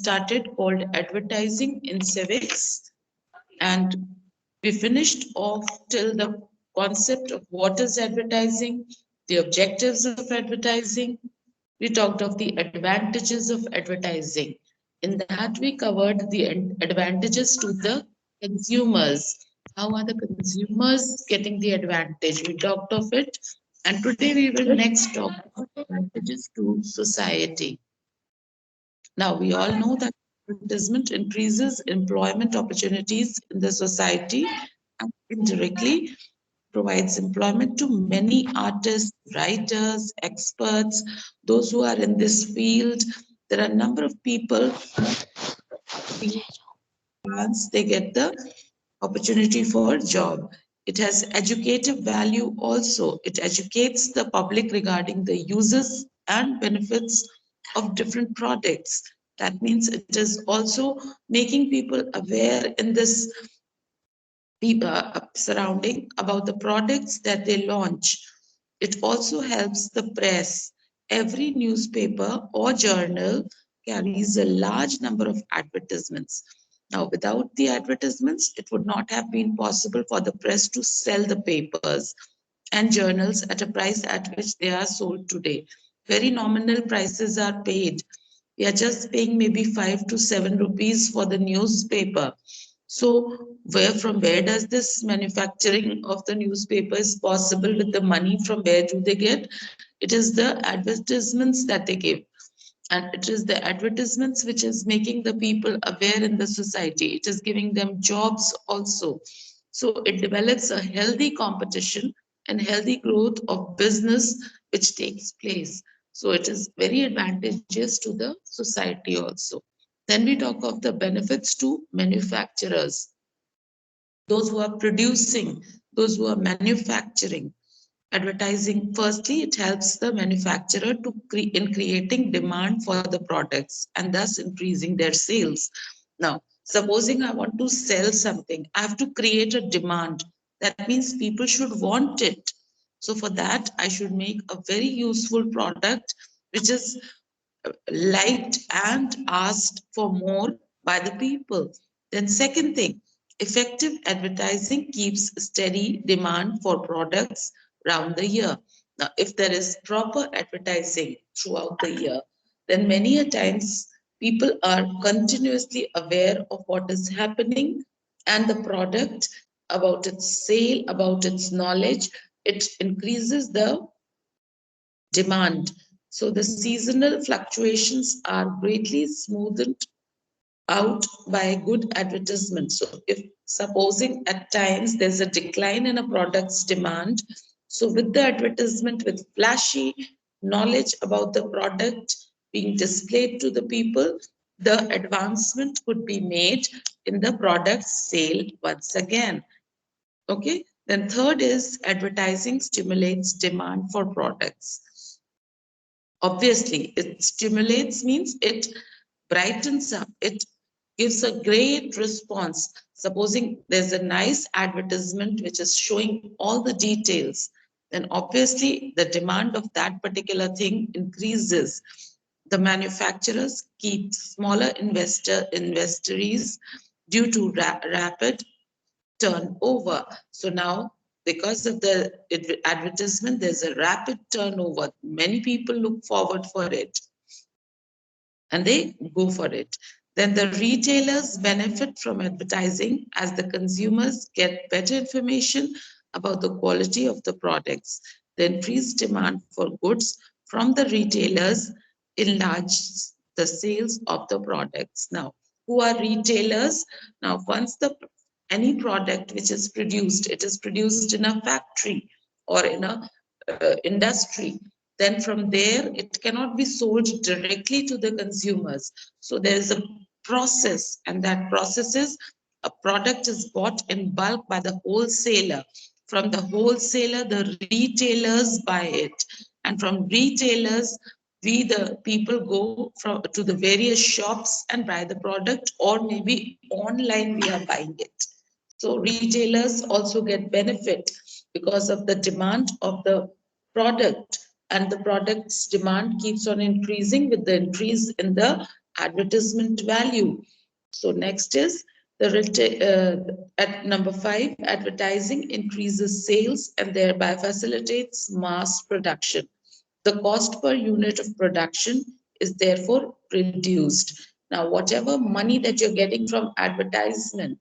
started called advertising in civics, and we finished off till the concept of what is advertising, the objectives of advertising. We talked of the advantages of advertising. In that, we covered the advantages to the consumers. How are the consumers getting the advantage? We talked of it. And today we will next talk about advantages to society. Now, we all know that advertisement increases employment opportunities in the society and indirectly provides employment to many artists, writers, experts, those who are in this field. There are a number of people, once they get the opportunity for a job. It has educative value also. It educates the public regarding the uses and benefits of different products. That means it is also making people aware in this surrounding about the products that they launch. It also helps the press. Every newspaper or journal carries a large number of advertisements. Now, without the advertisements, it would not have been possible for the press to sell the papers and journals at a price at which they are sold today. Very nominal prices are paid. We are just paying maybe 5 to 7 rupees for the newspaper. So where does this manufacturing of the newspaper is possible? With the money, from where do they get? It is the advertisements that they give. And it is the advertisements which is making the people aware in the society. It is giving them jobs also. So it develops a healthy competition and healthy growth of business which takes place. So it is very advantageous to the society also. Then we talk of the benefits to manufacturers, those who are producing, those who are manufacturing. Advertising, firstly, it helps the manufacturer in creating demand for the products and thus increasing their sales. Now, supposing I want to sell something, I have to create a demand. That means people should want it. So for that, I should make a very useful product which is liked and asked for more by the people. Then second thing, effective advertising keeps steady demand for products around the year. Now, if there is proper advertising throughout the year, then many a times people are continuously aware of what is happening and the product, about its sale, about its knowledge. It increases the demand. So the seasonal fluctuations are greatly smoothed out by good advertisement. So if supposing at times there's a decline in a product's demand, so with the advertisement, with flashy knowledge about the product being displayed to the people, the advancement could be made in the product sale once again. Okay. Then third is advertising stimulates demand for products. Obviously, it stimulates means it brightens up, it gives a great response. Supposing there's a nice advertisement which is showing all the details, then obviously the demand of that particular thing increases. The manufacturers keep smaller inventories due to rapid turnover. So now, because of the advertisement, there's a rapid turnover. Many people look forward for it and they go for it. Then the retailers benefit from advertising as the consumers get better information about the quality of the products. The increased demand for goods from the retailers enlarges the sales of the products. Now, who are retailers? Now, once the any product which is produced, it is produced in a factory or in a industry, then from there it cannot be sold directly to the consumers. So there is a process, and that process is a product is bought in bulk by the wholesaler. From the wholesaler, the retailers buy it, and from retailers, we the people go from to the various shops and buy the product, or maybe online we are buying it. So retailers also get benefit because of the demand of the product, and the product's demand keeps on increasing with the increase in the advertisement value. So next is at number 5, advertising increases sales and thereby facilitates mass production. The cost per unit of production is therefore reduced. Now, whatever money that you're getting from advertisement,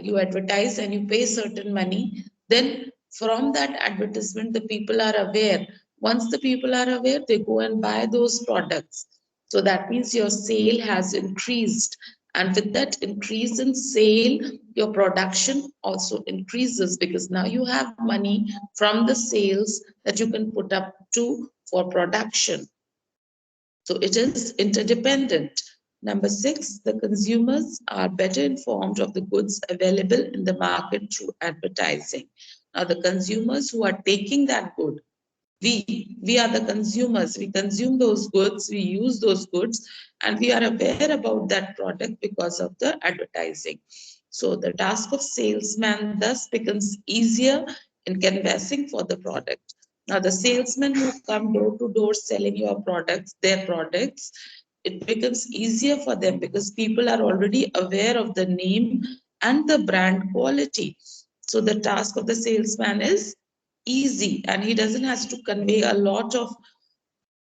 you advertise and you pay certain money, then from that advertisement, the people are aware. Once the people are aware, they go and buy those products. So that means your sale has increased. And with that increase in sale, your production also increases because now you have money from the sales that you can put up to for production. So it is interdependent. Number 6, the consumers are better informed of the goods available in the market through advertising. Now, the consumers who are taking that good, we are the consumers. We consume those goods, we use those goods, and we are aware about that product because of the advertising. So the task of salesman thus becomes easier in canvassing for the product. Now the salesmen who come door to door selling your products, their products, it becomes easier for them because people are already aware of the name and the brand quality. So the task of the salesman is easy and he doesn't have to convey a lot of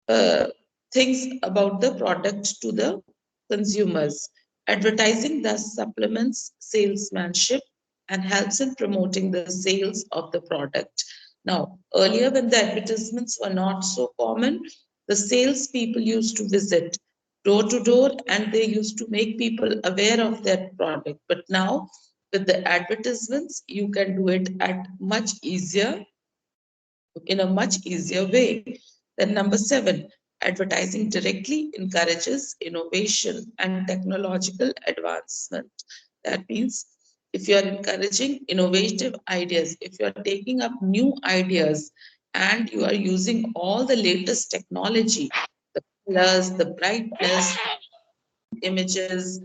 uh, things about the product to the consumers. Advertising thus supplements salesmanship and helps in promoting the sales of the product. Now, earlier when the advertisements were not so common, the salespeople used to visit door to door and they used to make people aware of their product. But now, with the advertisements, you can do it at much easier in a much easier way. Then number 7, advertising directly encourages innovation and technological advancement. That means if you are encouraging innovative ideas, if you are taking up new ideas and you are using all the latest technology, the colors, the brightness, images,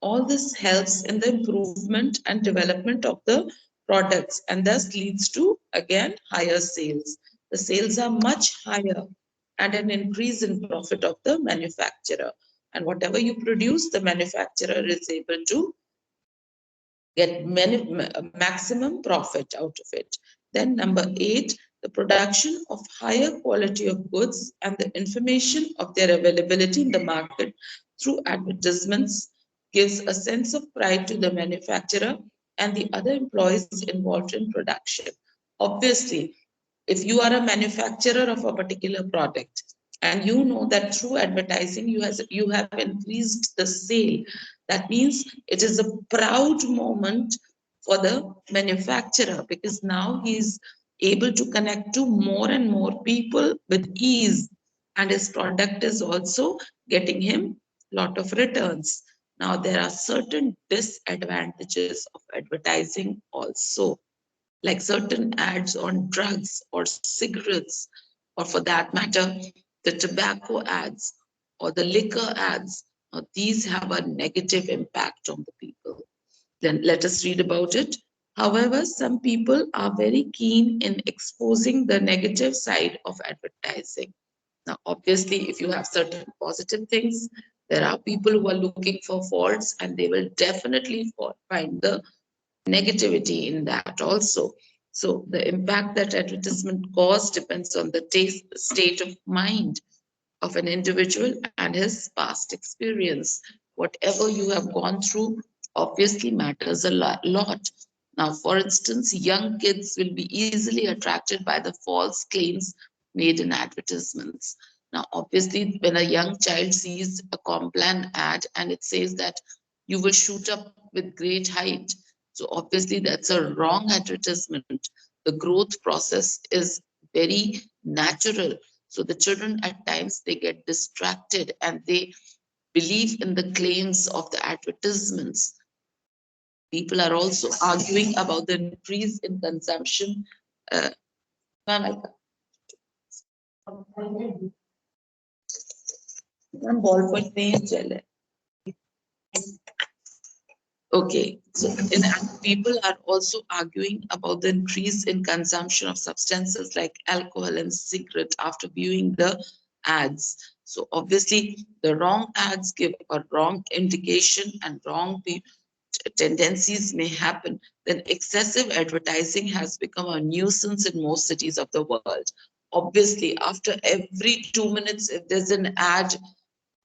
all this helps in the improvement and development of the products and thus leads to again higher sales. The sales are much higher and an increase in profit of the manufacturer. And whatever you produce, the manufacturer is able to get maximum profit out of it. Then number 8, the production of higher quality of goods and the information of their availability in the market through advertisements gives a sense of pride to the manufacturer and the other employees involved in production. Obviously, if you are a manufacturer of a particular product and you know that through advertising you have increased the sale, that means it is a proud moment for the manufacturer because now he's able to connect to more and more people with ease and his product is also getting him a lot of returns. Now there are certain disadvantages of advertising also, like certain ads on drugs or cigarettes, or for that matter, the tobacco ads or the liquor ads. These have a negative impact on the people. Then let us read about it. However, some people are very keen in exposing the negative side of advertising. Now, obviously, if you have certain positive things, there are people who are looking for faults and they will definitely find the negativity in that also. So the impact that advertisement cause depends on the state of mind of an individual and his past experience. Whatever you have gone through obviously matters a lot. Now, for instance, young kids will be easily attracted by the false claims made in advertisements. Now, obviously, when a young child sees a Complan ad and it says that you will shoot up with great height, so obviously that's a wrong advertisement. The growth process is very natural. So the children at times they get distracted and they believe in the claims of the advertisements. People are also arguing about the increase in consumption. Uh, Okay, so people are also arguing about the increase in consumption of substances like alcohol and cigarette after viewing the ads. So obviously, the wrong ads give a wrong indication and wrong tendencies may happen. Then excessive advertising has become a nuisance in most cities of the world. Obviously, after every 2 minutes, if there's an ad,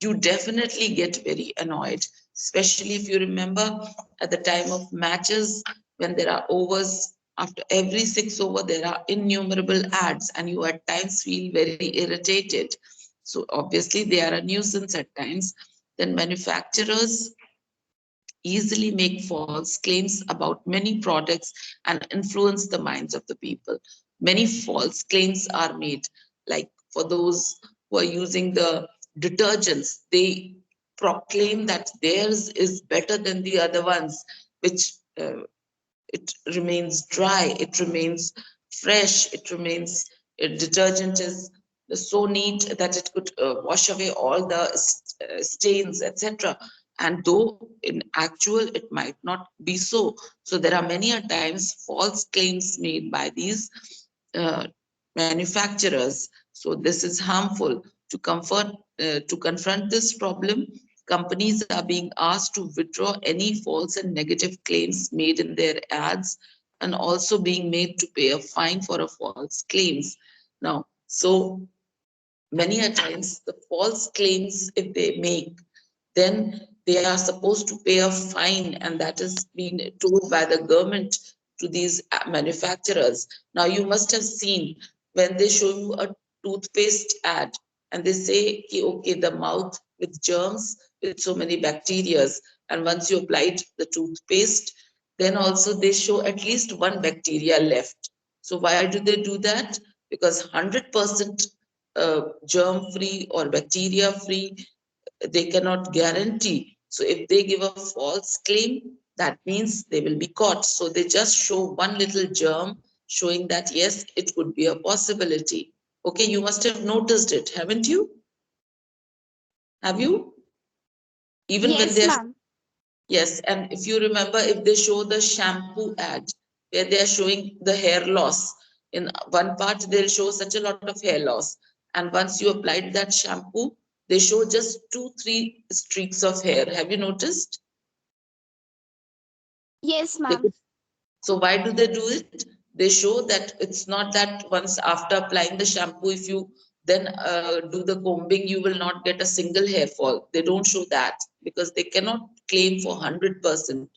you definitely get very annoyed, especially if you remember at the time of matches when there are overs. After every six over, there are innumerable ads, and you at times feel very irritated. So, obviously, they are a nuisance at times. Then, manufacturers easily make false claims about many products and influence the minds of the people. Many false claims are made, like for those who are using the detergents, they proclaim that theirs is better than the other ones, which it remains dry, it remains fresh, it remains, detergent is so neat that it could wash away all the stains, etc. And though in actual it might not be so. So there are many a times false claims made by these uh, manufacturers. So this is harmful. To confront this problem, companies are being asked to withdraw any false and negative claims made in their ads, and also being made to pay a fine for a false claims. Now, so many a times the false claims, if they make, then they are supposed to pay a fine, and that is being told by the government to these manufacturers. Now you must have seen when they show you a toothpaste ad and they say, okay, the mouth with germs, with so many bacteria, and once you applied the toothpaste, then also they show at least one bacteria left. So why do they do that? Because 100% germ free or bacteria free, they cannot guarantee. So if they give a false claim, that means they will be caught. So they just show one little germ, showing that yes, it could be a possibility. Okay, you must have noticed it, haven't you? Have you? Even when Yes, they're, ma'am. yes, and if you remember, if they show the shampoo ad where they are showing the hair loss, in one part they'll show such a lot of hair loss, and once you applied that shampoo, they show just 2 3 streaks of hair. Have you noticed? Yes, They ma'am. could, so why do they do it? They show that it's not that once after applying the shampoo, if you then do the combing, you will not get a single hair fall. They don't show that because they cannot claim for 100%.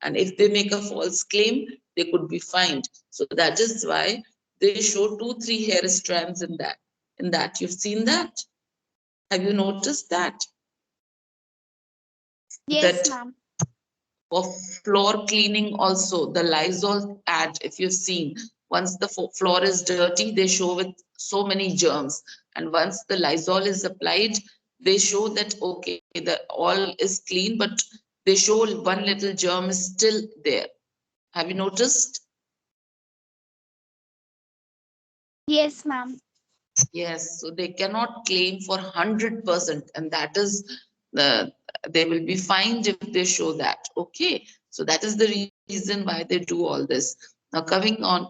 And if they make a false claim, they could be fined. So that is why they show 2 3 hair strands in that. In that, you've seen that. Have you noticed that? Yes, That ma'am. for floor cleaning also, the Lysol ad, if you've seen, once the floor is dirty, they show with so many germs. And once the Lysol is applied, they show that, okay, the all is clean, but they show one little germ is still there. Have you noticed? Yes, ma'am. Yes, so they cannot claim for 100%, and that is the, they will be fined if they show that. Okay, so that is the reason why they do all this. Now coming on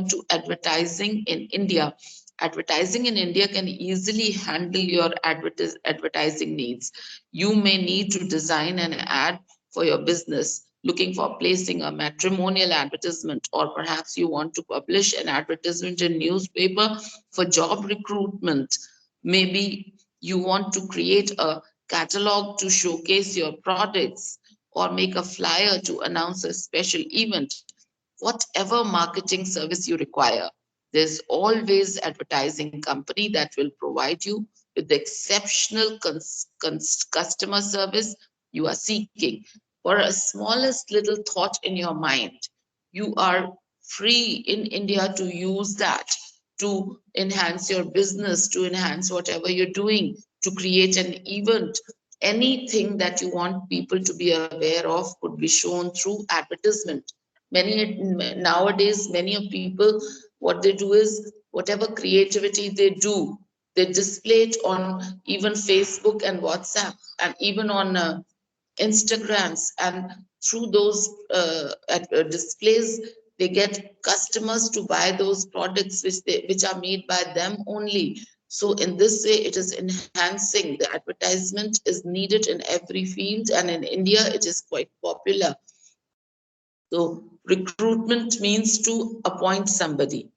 to advertising in India. Advertising in India can easily handle your advertising needs. You may need to design an ad for your business, looking for placing a matrimonial advertisement, or perhaps you want to publish an advertisement in newspaper for job recruitment. Maybe you want to create a catalog to showcase your products, or make a flyer to announce a special event. Whatever marketing service you require, there's always advertising company that will provide you with the exceptional customer service you are seeking. For a smallest little thought in your mind, you are free in India to use that to enhance your business, to enhance whatever you're doing, to create an event. Anything that you want people to be aware of could be shown through advertisement. Many nowadays, many of people, what they do is whatever creativity they do, they display it on even Facebook and WhatsApp, and even on Instagrams, and through those displays, they get customers to buy those products which are made by them only. So in this way, it is enhancing. The advertisement is needed in every field, and in India, it is quite popular. So recruitment means to appoint somebody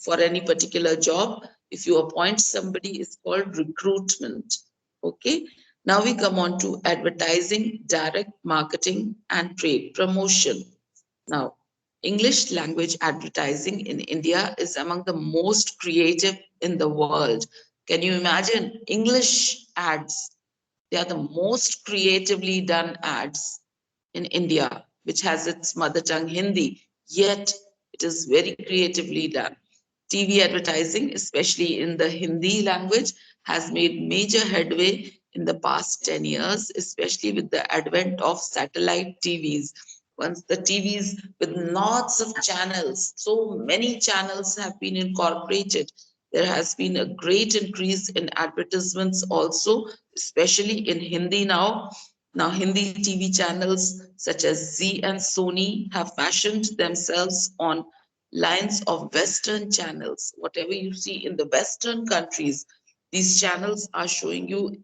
for any particular job. If you appoint somebody, it's called recruitment. Okay. Now we come on to advertising, direct marketing, and trade promotion. Now, English language advertising in India is among the most creative in the world. Can you imagine English ads? They are the most creatively done ads in India, which has its mother tongue Hindi, yet it is very creatively done. TV advertising, especially in the Hindi language, has made major headway in the past 10 years, especially with the advent of satellite TVs. Once the TVs with lots of channels, so many channels have been incorporated. There has been a great increase in advertisements also, especially in Hindi now. Now, Hindi TV channels such as Z and Sony have fashioned themselves on lines of Western channels. Whatever you see in the Western countries, these channels are showing you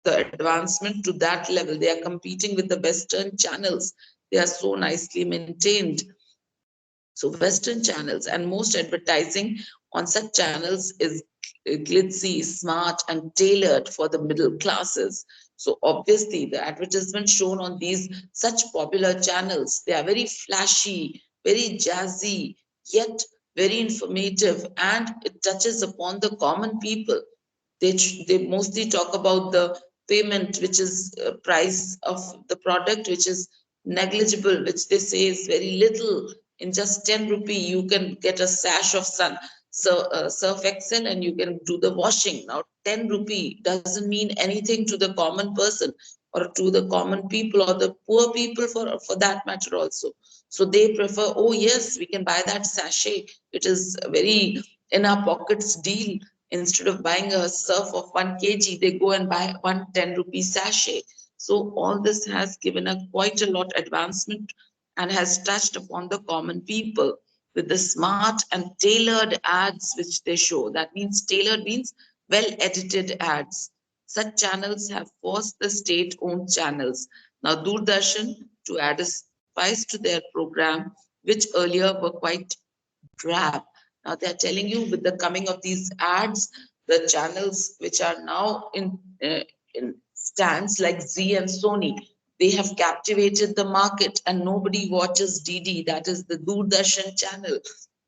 the advancement to that level. They are competing with the Western channels. They are so nicely maintained. So Western channels, and most advertising on such channels is glitzy, smart, and tailored for the middle classes. So obviously, the advertisement shown on these such popular channels, they are very flashy, very jazzy, yet very informative, and it touches upon the common people. They mostly talk about the payment, which is price of the product, which is negligible, which they say is very little. In just 10 rupee, you can get a sash of Surf Excel, and you can do the washing. Now, 10 rupee doesn't mean anything to the common person, or to the common people, or the poor people for that matter also. So they prefer, oh yes, we can buy that sachet. It is a very in our pockets deal. Instead of buying a surf of 1 kg, they go and buy 1 10 rupee sachet. So all this has given a quite a lot advancement and has touched upon the common people with the smart and tailored ads which they show. That means tailored means well edited ads. Such channels have forced the state owned channels. Now, Doordarshan to add a spice to their program, which earlier were quite drab. Now they are telling you with the coming of these ads, the channels which are now in stands like Z and Sony, they have captivated the market, and nobody watches DD, that is the Doordarshan channel,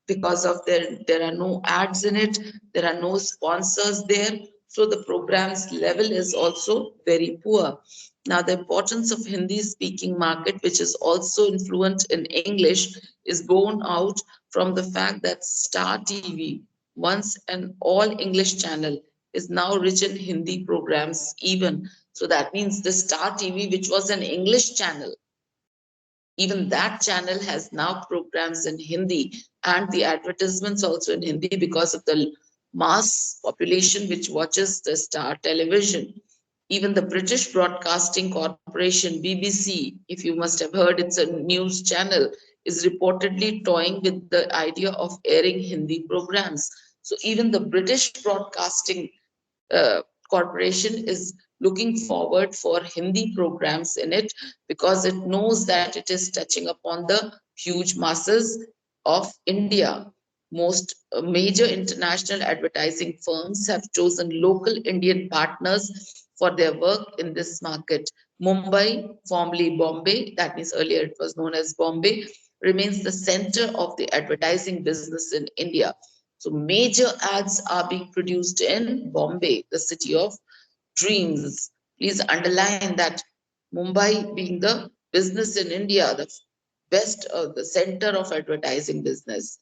because of there are no ads in it, there are no sponsors there, so the program's level is also very poor. Now, the importance of Hindi speaking market, which is also influent in English, is borne out from the fact that Star TV, once an all English channel, is now rich in Hindi programs even. So that means the Star TV, which was an English channel, even that channel has now programs in Hindi, and the advertisements also in Hindi because of the mass population which watches the Star television. Even the British Broadcasting Corporation, BBC, if you must have heard, it's a news channel, is reportedly toying with the idea of airing Hindi programs. So even the British Broadcasting uh, Corporation is looking forward for Hindi programs in it, because it knows that it is touching upon the huge masses of India. Most major international advertising firms have chosen local Indian partners for their work in this market. Mumbai, formerly Bombay, that means earlier it was known as Bombay, remains the center of the advertising business in India. So major ads are being produced in Bombay, the city of dreams. Please underline that Mumbai being the business in India, the best, the center of advertising business.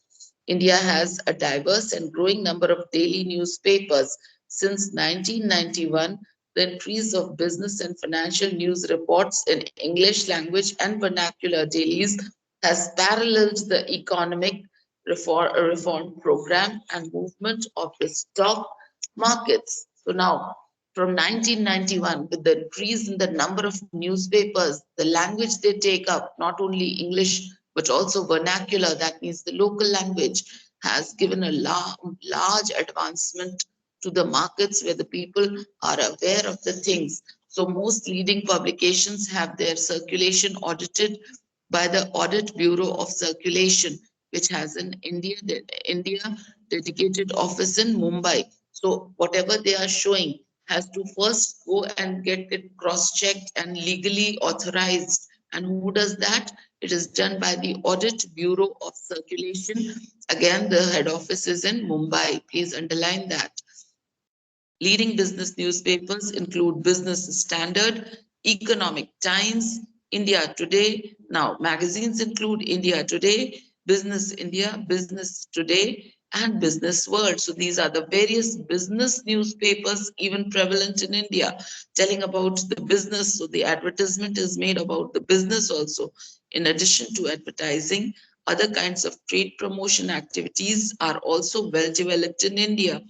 India has a diverse and growing number of daily newspapers. Since 1991, the increase of business and financial news reports in English language and vernacular dailies has paralleled the economic reform program and movement of the stock markets. So now, from 1991, with the increase in the number of newspapers, the language they take up, not only English but also vernacular, that means the local language, has given a large advancement to the markets where the people are aware of the things. So most leading publications have their circulation audited by the Audit Bureau of Circulation, which has an India dedicated office in Mumbai. So whatever they are showing has to first go and get it cross-checked and legally authorized. And who does that? It is done by the Audit Bureau of Circulation. Again, the head office is in Mumbai. Please underline that. Leading business newspapers include Business Standard, Economic Times, India Today. Now, magazines include India Today, Business India, Business Today, and Business World. So these are the various business newspapers even prevalent in India, telling about the business. So the advertisement is made about the business also. In addition to advertising, other kinds of trade promotion activities are also well developed in India.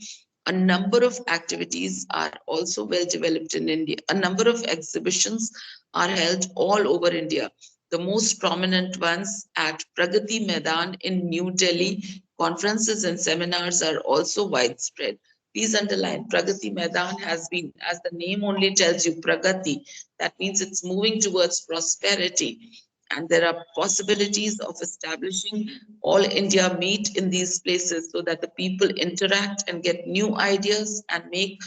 A number of activities are also well developed in India. A number of exhibitions are held all over India. The most prominent ones at Pragati Maidan in New Delhi. Conferences and seminars are also widespread. Please underline, Pragati Maidan has been, as the name only tells you, Pragati. That means it's moving towards prosperity. And there are possibilities of establishing all India meet in these places so that the people interact and get new ideas and make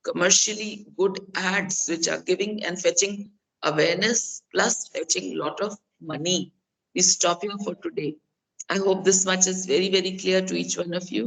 commercially good ads which are giving and fetching awareness plus fetching a lot of money. We stop here for today. I hope this much is very, very clear to each one of you.